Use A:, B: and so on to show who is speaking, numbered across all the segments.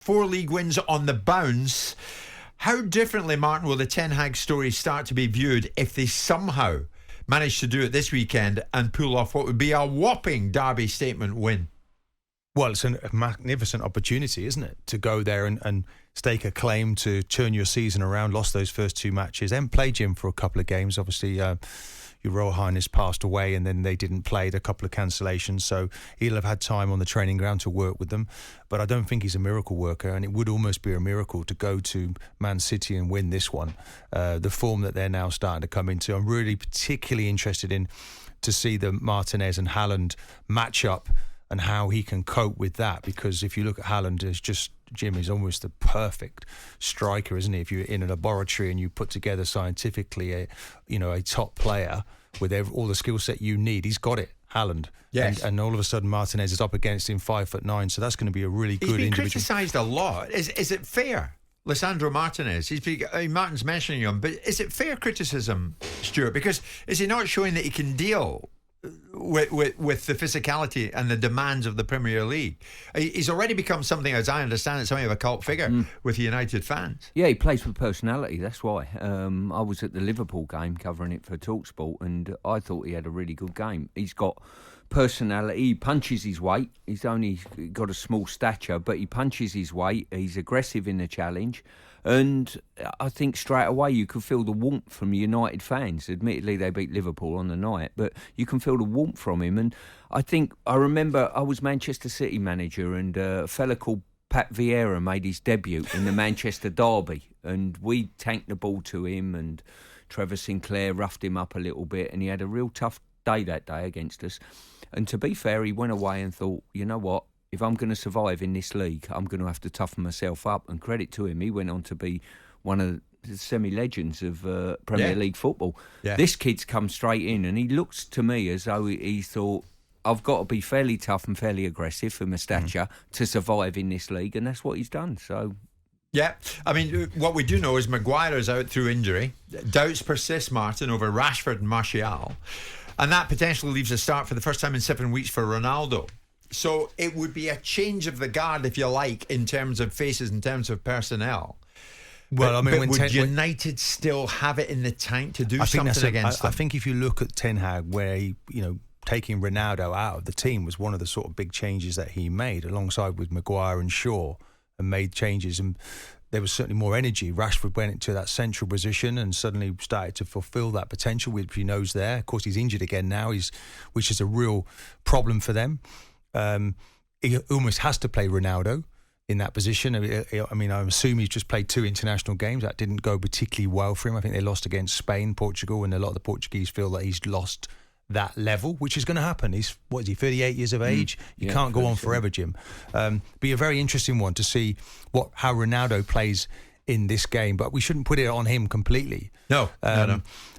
A: 4 league wins on the bounce. How differently, Martin, will the Ten Hag story start to be viewed if they somehow manage to do it this weekend and pull off what would be a whopping Derby statement win?
B: Well, it's a magnificent opportunity, isn't it, to go there and stake a claim to turn your season around. Lost those first 2 matches, then played Jim for a couple of games. Obviously, your Royal Highness passed away and then they didn't play, a couple of cancellations, so he'll have had time on the training ground to work with them. But I don't think he's a miracle worker, and it would almost be a miracle to go to Man City and win this one. The form that they're now starting to come into, I'm really particularly interested in to see the Martinez and Haaland match up and how he can cope with that, because if you look at Haaland, it's just, Jim is almost the perfect striker, isn't he? If you're in a laboratory and you put together scientifically a top player with all the skill set you need, he's got it, Haaland.
A: Yes.
B: And all of a sudden Martinez is up against him 5'9", so that's going to be a really good individual.
A: He's been criticised a lot. Is it fair? Lisandro Martinez, Martin's mentioning him, but is it fair criticism, Stuart? Because is he not showing that he can deal with the physicality and the demands of the Premier League? He's already become something, as I understand it, something of a cult figure with United fans.
C: Yeah, he plays with personality, that's why. I was at the Liverpool game covering it for talkSPORT, and I thought he had a really good game. He's got personality, he punches his weight. He's only got a small stature, but he punches his weight. He's aggressive in the challenge. And I think straight away you could feel the warmth from United fans. Admittedly, they beat Liverpool on the night, but you can feel the warmth from him. And I remember I was Manchester City manager, and a fella called Pat Vieira made his debut in the Manchester Derby, and we tanked the ball to him, and Trevor Sinclair roughed him up a little bit, and he had a real tough day that day against us. And to be fair, he went away and thought, you know what? If I'm going to survive in this league, I'm going to have to toughen myself up. And credit to him, he went on to be one of the semi-legends of Premier League football. Yeah. This kid's come straight in, and he looks to me as though he thought, I've got to be fairly tough and fairly aggressive for my stature to survive in this league, and that's what he's done. So,
A: yeah, I mean, what we do know is Maguire is out through injury. Doubts persist, Martin, over Rashford and Martial, and that potentially leaves a start for the first time in 7 weeks for Ronaldo. So it would be a change of the guard, if you like, in terms of faces, in terms of personnel. Well, would United still have it in the tank to do something against them?
B: I think if you look at Ten Hag, where he, taking Ronaldo out of the team was one of the sort of big changes that he made, alongside with Maguire and Shaw, and made changes, and there was certainly more energy. Rashford went into that central position and suddenly started to fulfil that potential, which he knows there. Of course, he's injured again now, which is a real problem for them. He almost has to play Ronaldo in that position. I mean, I assume he's just played 2 international games. That didn't go particularly well for him. I think they lost against Spain, Portugal, and a lot of the Portuguese feel that he's lost that level, which is going to happen. He's 38 years of age? You can't go on forever, Jim. Be a very interesting one to see how Ronaldo plays in this game, but we shouldn't put it on him completely.
A: No.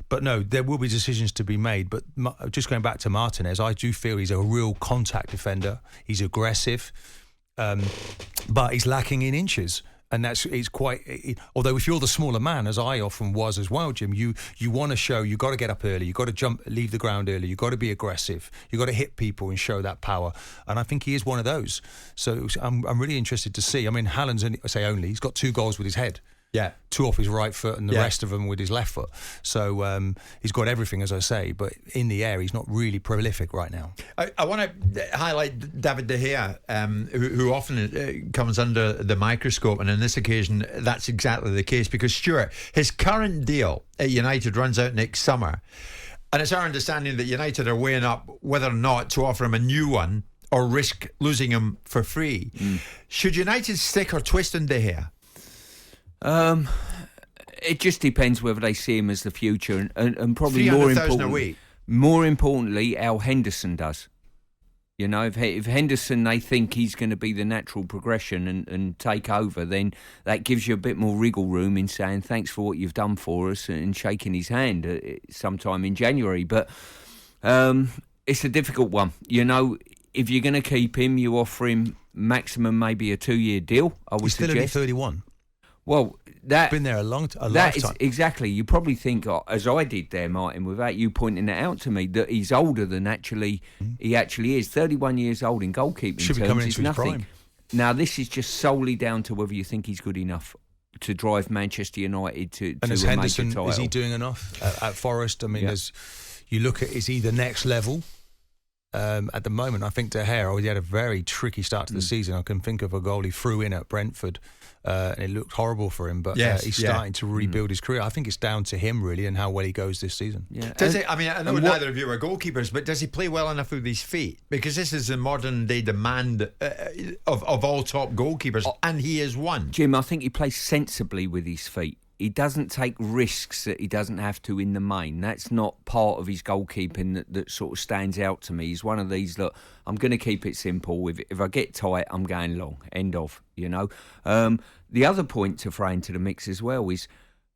B: But no, there will be decisions to be made. But just going back to Martinez, I do feel he's a real contact defender. He's aggressive, but he's lacking in inches. And although if you're the smaller man, as I often was as well, Jim, you want to show, you got to get up early, you got to leave the ground early, you got to be aggressive, you got to hit people and show that power. And I think he is one of those. So I'm really interested to see. I mean, Haaland's he's got 2 goals with his head.
A: Yeah,
B: 2 off his right foot and the rest of them with his left foot. So he's got everything, as I say, but in the air, he's not really prolific right now.
A: I want to highlight David De Gea, who often comes under the microscope, and on this occasion, that's exactly the case, because Stuart, his current deal at United runs out next summer, and it's our understanding that United are weighing up whether or not to offer him a new one or risk losing him for free. Should United stick or twist on De Gea?
C: It just depends whether they see him as the future, and probably
A: more
C: importantly, how Henderson does. If Henderson, they think he's going to be the natural progression and take over, then that gives you a bit more wriggle room in saying thanks for what you've done for us and shaking his hand sometime in January. But it's a difficult one. If you're going to keep him, you offer him maximum maybe a 2-year deal, I would suggest.
B: He's still only 31.
C: Well,
B: that's been there a lifetime.
C: Is exactly. You probably think, as I did there, Martin, without you pointing it out to me, that he's older than he actually is. 31 years old in goalkeeping
B: should be coming into
C: his
B: prime.
C: Now, this is just solely down to whether you think he's good enough to drive Manchester United to
B: and
C: a
B: is
C: major
B: Henderson,
C: title.
B: is he doing enough at Forest? I mean, you look at, is he the next level? At the moment, I think De Gea, he had a very tricky start to the season. I can think of a goal he threw in at Brentford, and it looked horrible for him. But he's starting to rebuild his career. I think it's down to him really, and how well he goes this season.
C: Yeah.
A: Does it? I mean, I know neither of you are goalkeepers, but does he play well enough with his feet? Because this is the modern day demand of all top goalkeepers, and he is one.
C: Jim, I think he plays sensibly with his feet. He doesn't take risks that he doesn't have to in the main. That's not part of his goalkeeping that sort of stands out to me. He's one of these, look, I'm going to keep it simple. If I get tight, I'm going long. End of, you know. The other point to throw into the mix as well is,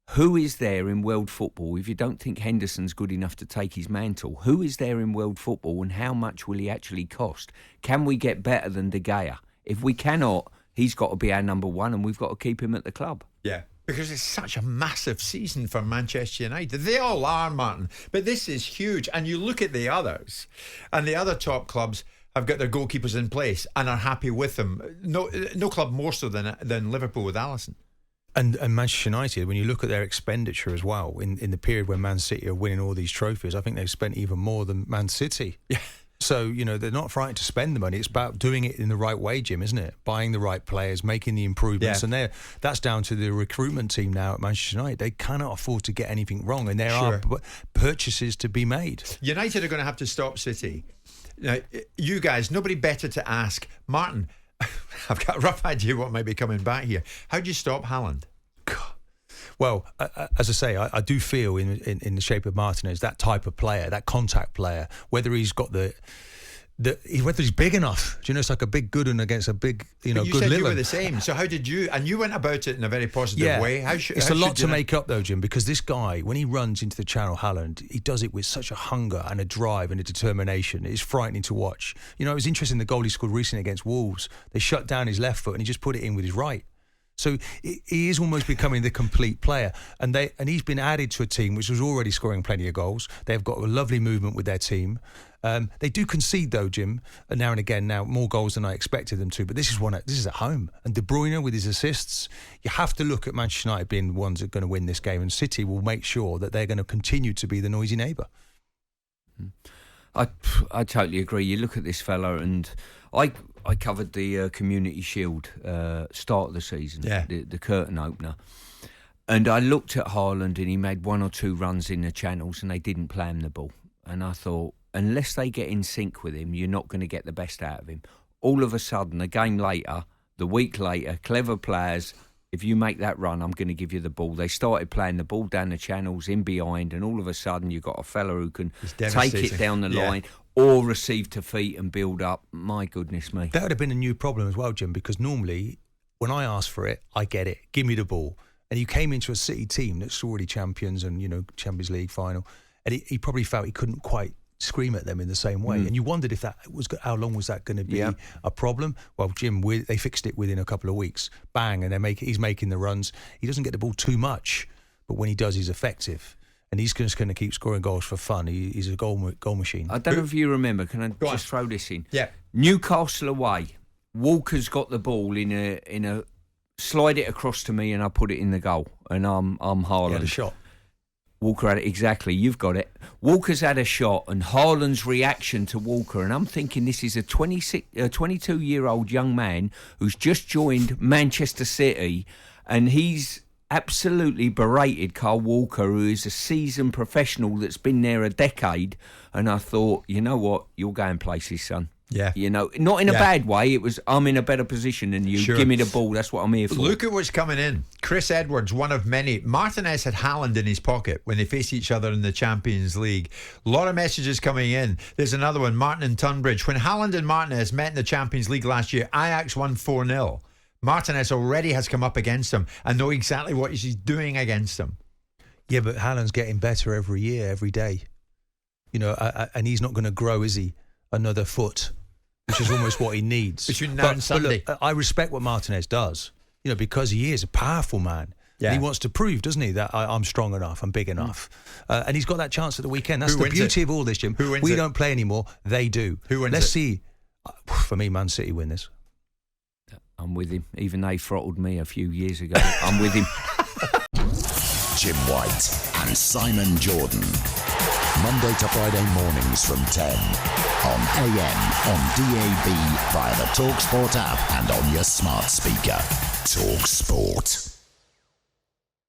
C: who is there in world football, if you don't think Henderson's good enough to take his mantle, who is there in world football and how much will he actually cost? Can we get better than De Gea? If we cannot, he's got to be our number one and we've got to keep him at the club.
A: Yeah. Because it's such a massive season for Manchester United. They all are, Martin. But this is huge. And you look at the others, and the other top clubs have got their goalkeepers in place and are happy with them. No club more so than Liverpool with Alisson.
B: And Manchester United, when you look at their expenditure as well, in the period when Man City are winning all these trophies, I think they've spent even more than Man City.
A: Yeah.
B: So, they're not frightened to spend the money. It's about doing it in the right way, Jim, isn't it? Buying the right players, making the improvements. Yeah. And that's down to the recruitment team now at Manchester United. They cannot afford to get anything wrong. And there are purchases to be made.
A: United are going to have to stop City. Now, you guys, nobody better to ask. Martin, I've got a rough idea what might be coming back here. How do you stop Haaland?
B: Well, as I say, I do feel in the shape of Martinez, that type of player, that contact player, whether he's got whether he's big enough. Do you know, it's like a big good one against a big,
A: but
B: good
A: you
B: little.
A: said you were the same. So how did you? And you went about it in a very positive way.
B: It's a lot to make up though, Jim, because this guy, when he runs into the channel, Haaland, he does it with such a hunger and a drive and a determination. It's frightening to watch. It was interesting, the goal he scored recently against Wolves. They shut down his left foot and he just put it in with his right. So he is almost becoming the complete player, and he's been added to a team which was already scoring plenty of goals. They've got a lovely movement with their team. They do concede though, Jim, now and again. Now more goals than I expected them to, but this is at home. And De Bruyne with his assists, you have to look at Manchester United being the ones that are going to win this game, and City will make sure that they're going to continue to be the noisy neighbour.
C: I totally agree. You look at this fella, and I covered the Community Shield start of the season, the curtain opener. And I looked at Haaland and he made one or two runs in the channels and they didn't play him the ball. And I thought, unless they get in sync with him, you're not going to get the best out of him. All of a sudden, a game later, the week later, clever players, if you make that run, I'm going to give you the ball. They started playing the ball down the channels, in behind, and all of a sudden you've got a fella who can take it down the line or receive to feet and build up. My goodness me.
B: That would have been a new problem as well, Jim, because normally when I ask for it, I get it. Give me the ball. And you came into a City team that's already champions and, Champions League final, and he probably felt he couldn't quite scream at them in the same way. And you wondered if how long was that going to be a problem? Well, Jim, they fixed it within a couple of weeks. Bang, and he's making the runs. He doesn't get the ball too much, but when he does, he's effective. And he's just going to keep scoring goals for fun. He's a goal machine.
C: I don't know if you remember. Can I just throw this in?
A: Yeah.
C: Newcastle away. Walker's got the ball in a slide it across to me, and I put it in the goal. And I'm Haaland.
B: He had a shot.
C: Walker had it, exactly. You've got it. Walker's had a shot, and Haaland's reaction to Walker, and I'm thinking this is a 22-year-old young man who's just joined Manchester City, and he's absolutely berated Carl Walker, who is a seasoned professional that's been there a decade. And I thought, you know what, you're going places, son.
A: Yeah.
C: Not in a bad way. It was, I'm in a better position than you.
A: Sure.
C: Give me the ball. That's what I'm here for.
A: Look at what's coming in. Chris Edwards, one of many. Martinez had Haaland in his pocket when they faced each other in the Champions League. A lot of messages coming in. There's another one, Martin in Tunbridge. When Haaland and Martinez met in the Champions League last year, Ajax won 4-0. Martinez already has come up against him and know exactly what he's doing against him.
B: Yeah, but Haaland's getting better every year, every day. And he's not going to grow, is he? Another foot, which is almost what he needs.
A: Between now and Sunday.
B: But look, I respect what Martinez does, because he is a powerful man. Yeah. And he wants to prove, doesn't he, that I'm strong enough, I'm big enough. And he's got that chance at the weekend. That's the beauty of all this, Jim. We don't play anymore. They do.
A: Who wins
B: Let's see. For me, Man City win this.
C: I'm with him. Even they throttled me a few years ago. I'm with him.
D: Jim White and Simon Jordan. Monday to Friday mornings from 10 on AM, on DAB, via the talkSPORT app and on your smart speaker. talkSPORT.